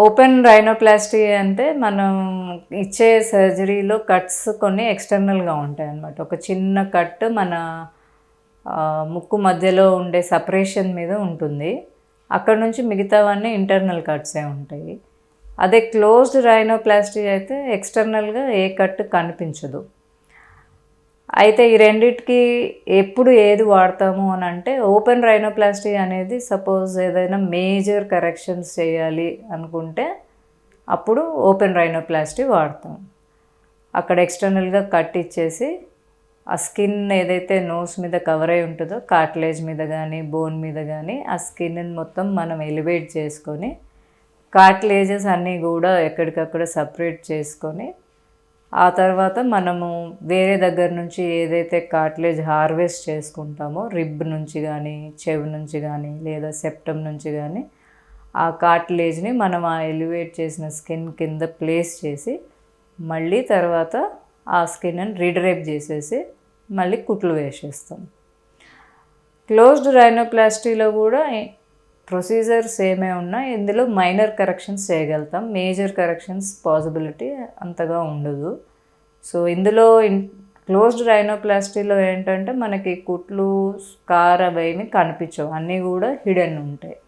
Open rhinoplasty అంటే మనం ఇచ్చే సర్జరీలో కట్స్ కొన్ని ఎక్స్టర్నల్గా ఉంటాయి అన్నమాట. ఒక చిన్న కట్ మన ముక్కు మధ్యలో ఉండే సపరేషన్ మీద ఉంటుంది. అక్కడ నుంచి మిగతావన్నీ ఇంటర్నల్ కట్సే ఉంటాయి. అదే క్లోజ్డ్ రైనోప్లాస్టీ అయితే ఎక్స్టర్నల్గా ఏ కట్ కనిపించదు. అయితే ఈ రెండిటికి ఎప్పుడు ఏది వాడతాము అని అంటే, ఓపెన్ రైనోప్లాస్టీ అనేది సపోజ్ ఏదైనా మేజర్ కరెక్షన్స్ చేయాలి అనుకుంటే అప్పుడు ఓపెన్ రైనోప్లాస్టీ వాడతాం. అక్కడ ఎక్స్టర్నల్గా కట్ ఇచ్చేసి ఆ స్కిన్ ఏదైతే నోస్ మీద కవర్ అయి ఉంటుందో కార్టిలేజ్ మీద కానీ బోన్ మీద కానీ ఆ స్కిన్ని మొత్తం మనం ఎలివేట్ చేసుకొని కార్టిలేజెస్ అన్నీ కూడా ఎక్కడికక్కడ సపరేట్ చేసుకొని ఆ తర్వాత మనము వేరే దగ్గర నుంచి ఏదైతే కార్టిలేజ్ హార్వెస్ట్ చేసుకుంటామో రిబ్ నుంచి కానీ చెవి నుంచి కానీ లేదా సెప్టమ్ నుంచి కానీ ఆ కార్టిలేజ్ని మనం ఆ ఎలివేట్ చేసిన స్కిన్ కింద ప్లేస్ చేసి మళ్ళీ తర్వాత ఆ స్కిన్ని రీడైరెక్ట్ చేసేసి మళ్ళీ కుట్లు వేసేస్తాం. క్లోజ్డ్ రైనోప్లాస్టీలో కూడా ప్రొసీజర్ సేమే ఉన్నా ఇందులో మైనర్ కరెక్షన్స్ చేయగలుగుతాం. మేజర్ కరెక్షన్స్ పాసిబిలిటీ అంతగా ఉండదు. సో ఇందులో క్లోజ్డ్ రైనోప్లాస్టీలో ఏంటంటే మనకి కుట్లు స్కార్ అవేమి కనిపించవు, అన్నీ కూడా హిడెన్ ఉంటాయి.